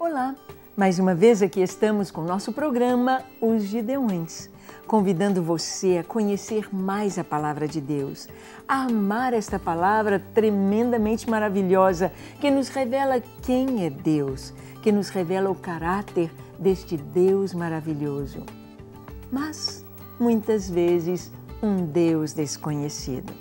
Olá! Mais uma vez aqui estamos com o nosso programa Os Gideões, convidando você a conhecer mais a Palavra de Deus, a amar esta palavra tremendamente maravilhosa que nos revela quem é Deus, que nos revela o caráter deste Deus maravilhoso. Mas, muitas vezes, um Deus desconhecido.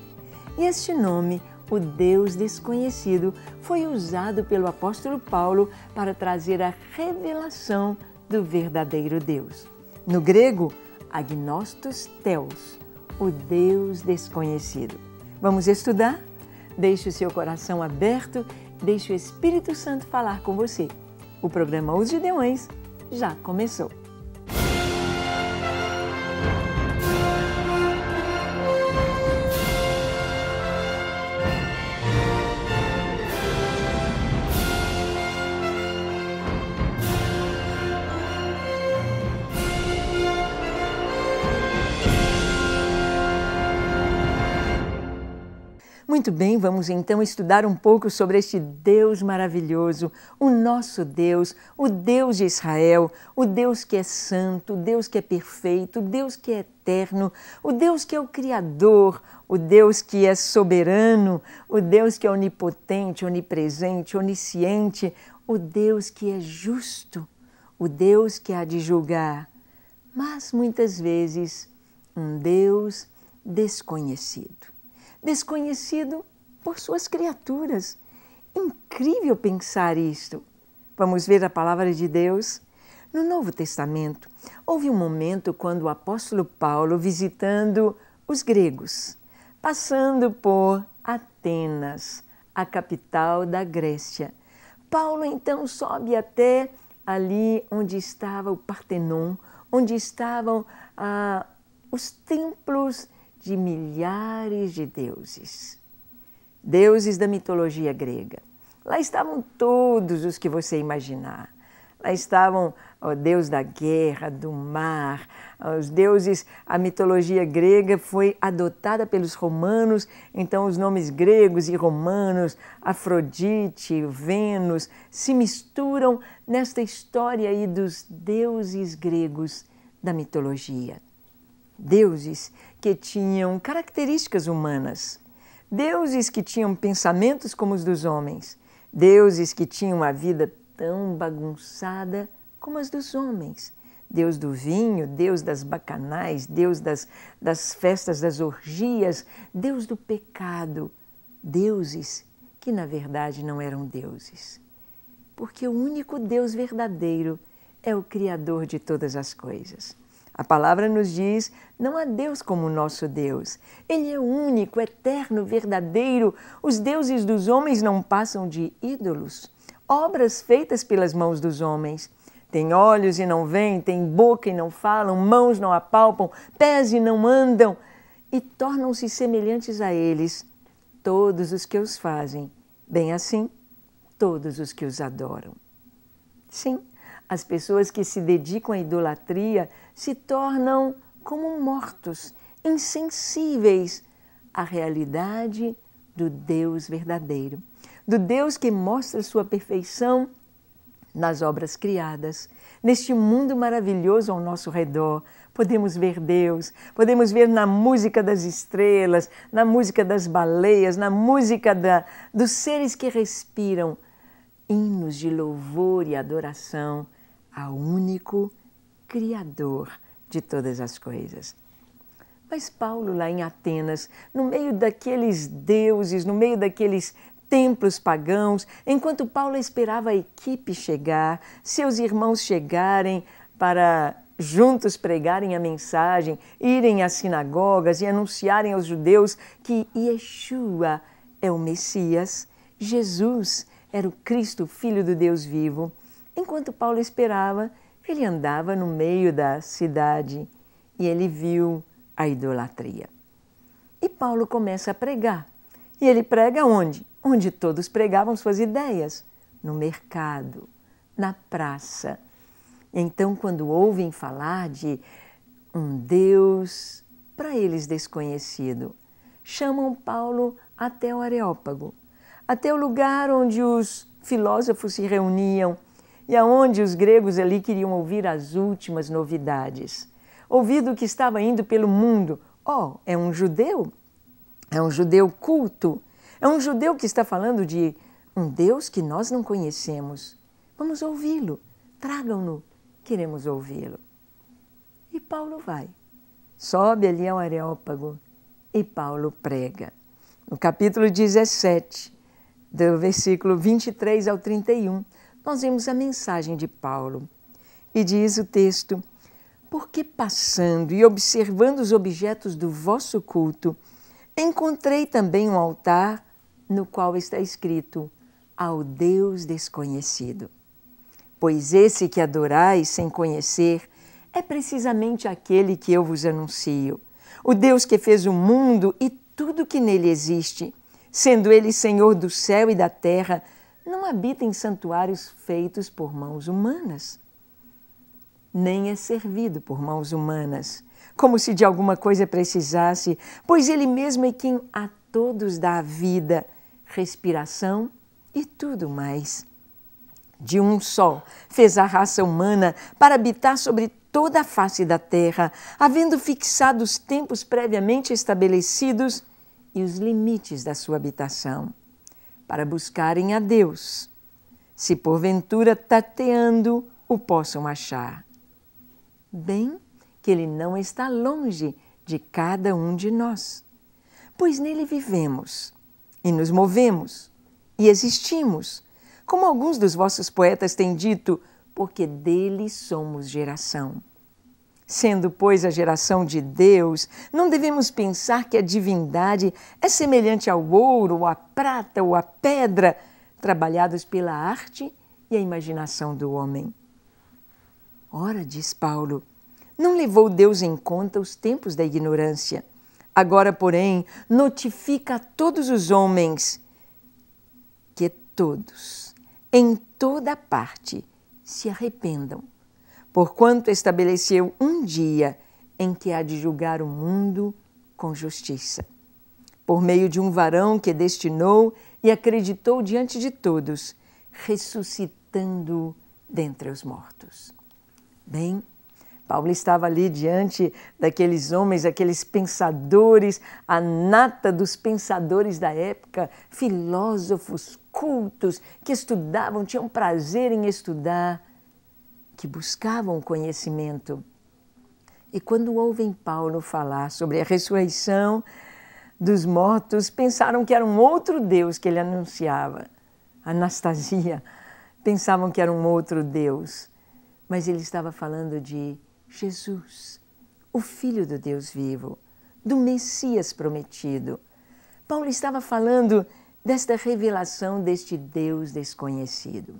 E este nome, o Deus desconhecido, foi usado pelo apóstolo Paulo para trazer a revelação do verdadeiro Deus. No grego, agnostos theos, o Deus desconhecido. Vamos estudar? Deixe o seu coração aberto, deixe o Espírito Santo falar com você. O programa Os Gideões já começou. Muito bem, vamos então estudar um pouco sobre este Deus maravilhoso, o nosso Deus, o Deus de Israel, o Deus que é santo, o Deus que é perfeito, o Deus que é eterno, o Deus que é o Criador, o Deus que é soberano, o Deus que é onipotente, onipresente, onisciente, o Deus que é justo, o Deus que há de julgar, mas muitas vezes um Deus desconhecido. Desconhecido por suas criaturas. Incrível pensar isto. Vamos ver a palavra de Deus? No Novo Testamento, houve um momento quando o apóstolo Paulo, visitando os gregos, passando por Atenas, a capital da Grécia, Paulo então sobe até ali onde estava o Partenon, onde estavam os templos de milhares de deuses. Deuses da mitologia grega. Lá estavam todos os que você imaginar. Lá estavam o Deus da guerra, do mar, os deuses. A mitologia grega foi adotada pelos romanos, então os nomes gregos e romanos, Afrodite, Vênus, se misturam nesta história aí dos deuses gregos da mitologia. Deuses que tinham características humanas, deuses que tinham pensamentos como os dos homens, deuses que tinham uma vida tão bagunçada como as dos homens. Deus do vinho, Deus das bacanais, Deus das festas, das orgias, Deus do pecado, deuses que na verdade não eram deuses. Porque o único Deus verdadeiro é o Criador de todas as coisas. A palavra nos diz, não há Deus como o nosso Deus. Ele é único, eterno, verdadeiro. Os deuses dos homens não passam de ídolos, obras feitas pelas mãos dos homens. Tem olhos e não veem, tem boca e não falam, mãos não apalpam, pés e não andam, e tornam-se semelhantes a eles todos os que os fazem, bem assim, todos os que os adoram. Sim, as pessoas que se dedicam à idolatria se tornam como mortos, insensíveis à realidade do Deus verdadeiro, do Deus que mostra sua perfeição nas obras criadas. Neste mundo maravilhoso ao nosso redor, podemos ver Deus, podemos ver na música das estrelas, na música das baleias, na música dos seres que respiram, hinos de louvor e adoração ao único Criador de todas as coisas. Mas Paulo, lá em Atenas, no meio daqueles deuses, no meio daqueles templos pagãos, enquanto Paulo esperava a equipe chegar, seus irmãos chegarem para juntos pregarem a mensagem, irem às sinagogas e anunciarem aos judeus que Yeshua é o Messias, Jesus era o Cristo, Filho do Deus vivo. Enquanto Paulo esperava, ele andava no meio da cidade e ele viu a idolatria. E Paulo começa a pregar. E ele prega onde? Onde todos pregavam suas ideias. No mercado, na praça. Então, quando ouvem falar de um Deus para eles desconhecido, chamam Paulo até o Areópago, até o lugar onde os filósofos se reuniam. e aonde os gregos ali queriam ouvir as últimas novidades. Ouvir do que estava indo pelo mundo. É um judeu? É um judeu culto? É um judeu que está falando de um Deus que nós não conhecemos. Vamos ouvi-lo. Tragam-no. Queremos ouvi-lo. E Paulo vai. Sobe ali ao Areópago e Paulo prega. No capítulo 17, do versículo 23 ao 31, nós vemos a mensagem de Paulo. E diz o texto: porque passando e observando os objetos do vosso culto, encontrei também um altar no qual está escrito: ao Deus desconhecido. Pois esse que adorais sem conhecer é precisamente aquele que eu vos anuncio, o Deus que fez o mundo e tudo que nele existe, sendo ele Senhor do céu e da terra, não habita em santuários feitos por mãos humanas, nem é servido por mãos humanas, como se de alguma coisa precisasse, pois ele mesmo é quem a todos dá a vida, respiração e tudo mais. De um só fez a raça humana para habitar sobre toda a face da terra, havendo fixado os tempos previamente estabelecidos e os limites da sua habitação, para buscarem a Deus, se porventura tateando o possam achar. Bem que ele não está longe de cada um de nós, pois nele vivemos e nos movemos e existimos, como alguns dos vossos poetas têm dito, porque dele somos geração. Sendo, pois, a geração de Deus, não devemos pensar que a divindade é semelhante ao ouro, ou à prata, ou à pedra, trabalhados pela arte e a imaginação do homem. Ora, diz Paulo, não levou Deus em conta os tempos da ignorância. Agora, porém, notifica a todos os homens que todos, em toda parte, se arrependam, porquanto estabeleceu um dia em que há de julgar o mundo com justiça, por meio de um varão que destinou e acreditou diante de todos, ressuscitando dentre os mortos. Bem, Paulo estava ali diante daqueles homens, aqueles pensadores, a nata dos pensadores da época, filósofos cultos, que estudavam, tinham prazer em estudar, que buscavam o conhecimento. E quando ouvem Paulo falar sobre a ressurreição dos mortos, pensaram que era um outro Deus que ele anunciava. Anastasia, pensavam que era um outro Deus. Mas ele estava falando de Jesus, o Filho do Deus vivo, do Messias prometido. Paulo estava falando desta revelação deste Deus desconhecido.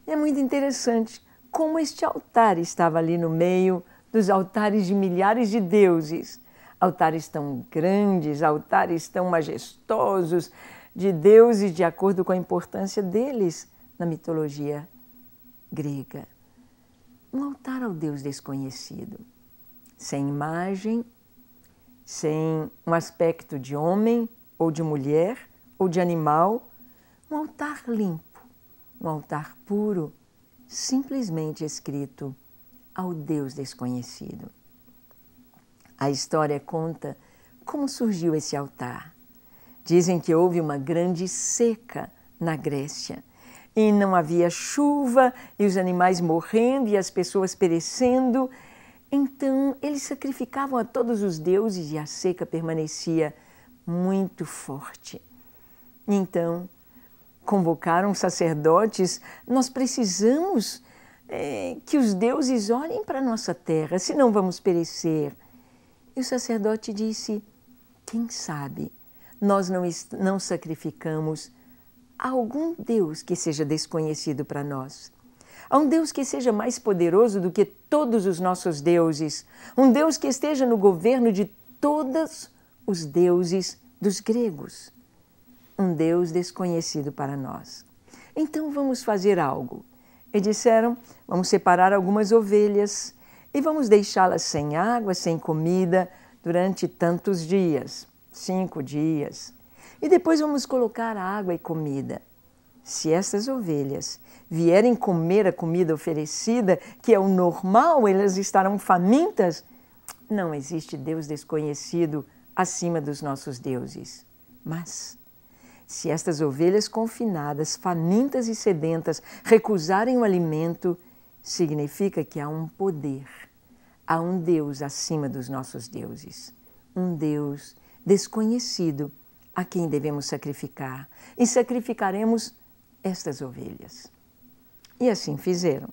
É muito interessante como este altar estava ali no meio dos altares de milhares de deuses. Altares tão grandes, altares tão majestosos, de deuses de acordo com a importância deles na mitologia grega. Um altar ao Deus desconhecido, sem imagem, sem um aspecto de homem ou de mulher ou de animal, um altar limpo, um altar puro, simplesmente escrito ao Deus desconhecido. A história conta como surgiu esse altar. Dizem que houve uma grande seca na Grécia e não havia chuva e os animais morrendo e as pessoas perecendo. Então eles sacrificavam a todos os deuses e a seca permanecia muito forte. Então convocaram sacerdotes, nós precisamos que os deuses olhem para a nossa terra, senão vamos perecer. E o sacerdote disse, quem sabe nós não sacrificamos a algum Deus que seja desconhecido para nós. A um Deus que seja mais poderoso do que todos os nossos deuses. Um Deus que esteja no governo de todos os deuses dos gregos. Um Deus desconhecido para nós. Então vamos fazer algo. E disseram, vamos separar algumas ovelhas e vamos deixá-las sem água, sem comida, durante tantos dias, 5 dias. E depois vamos colocar água e comida. Se estas ovelhas vierem comer a comida oferecida, que é o normal, elas estarão famintas. Não existe Deus desconhecido acima dos nossos deuses. Mas, se estas ovelhas confinadas, famintas e sedentas, recusarem o alimento, significa que há um poder, há um Deus acima dos nossos deuses. Um Deus desconhecido a quem devemos sacrificar. E sacrificaremos estas ovelhas. E assim fizeram.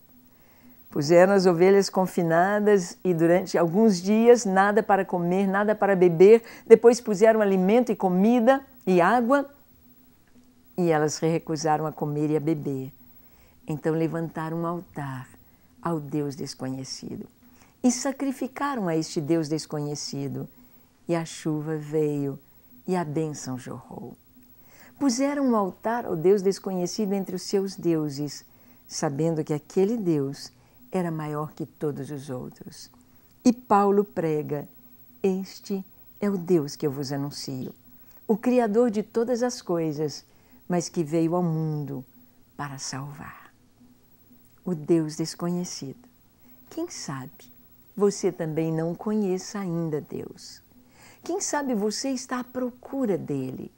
Puseram as ovelhas confinadas e durante alguns dias nada para comer, nada para beber. Depois puseram alimento e comida e água e elas se recusaram a comer e a beber. Então levantaram um altar ao Deus desconhecido e sacrificaram a este Deus desconhecido. E a chuva veio e a bênção jorrou. Puseram um altar ao Deus desconhecido entre os seus deuses, sabendo que aquele Deus era maior que todos os outros. E Paulo prega: este é o Deus que eu vos anuncio, o Criador de todas as coisas, mas que veio ao mundo para salvar. O Deus desconhecido. Quem sabe você também não conheça ainda Deus? Quem sabe você está à procura dele?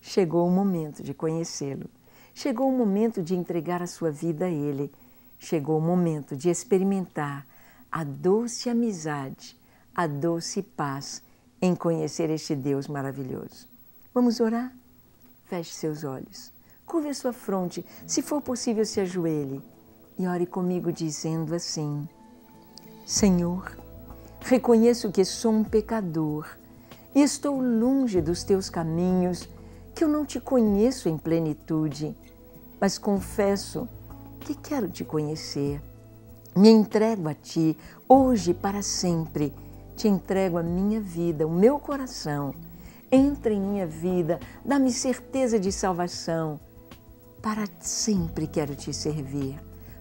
Chegou o momento de conhecê-lo. Chegou o momento de entregar a sua vida a ele. Chegou o momento de experimentar a doce amizade, a doce paz em conhecer este Deus maravilhoso. Vamos orar? Feche seus olhos, curve a sua fronte, se for possível se ajoelhe e ore comigo dizendo assim: Senhor, reconheço que sou um pecador e estou longe dos teus caminhos, que eu não te conheço em plenitude, mas confesso que quero te conhecer. Me entrego a ti, hoje e para sempre. Te entrego a minha vida, o meu coração. Entra em minha vida, dá-me certeza de salvação. Para sempre quero te servir,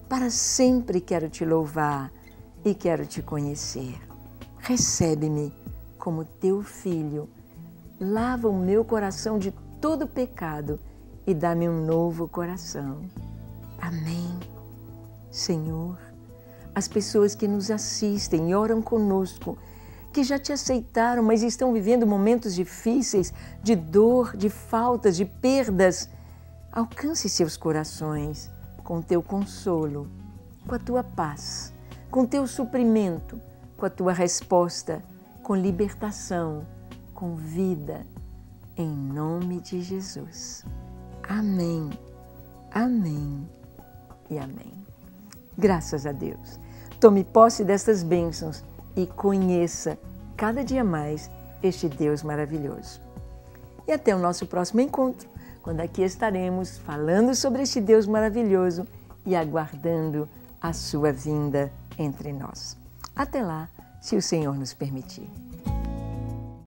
para sempre quero te louvar e quero te conhecer. Recebe-me como teu filho, lava o meu coração de todo pecado e dá-me um novo coração. Amém. Senhor, as pessoas que nos assistem e oram conosco, que já te aceitaram, mas estão vivendo momentos difíceis, de dor, de faltas, de perdas, alcance seus corações com teu consolo, com a tua paz, com teu suprimento, com a tua resposta, com libertação, com vida, em nome de Jesus. Amém, amém e amém. Graças a Deus. Tome posse destas bênçãos e conheça cada dia mais este Deus maravilhoso. E até o nosso próximo encontro, quando aqui estaremos falando sobre este Deus maravilhoso e aguardando a sua vinda entre nós. Até lá, se o Senhor nos permitir.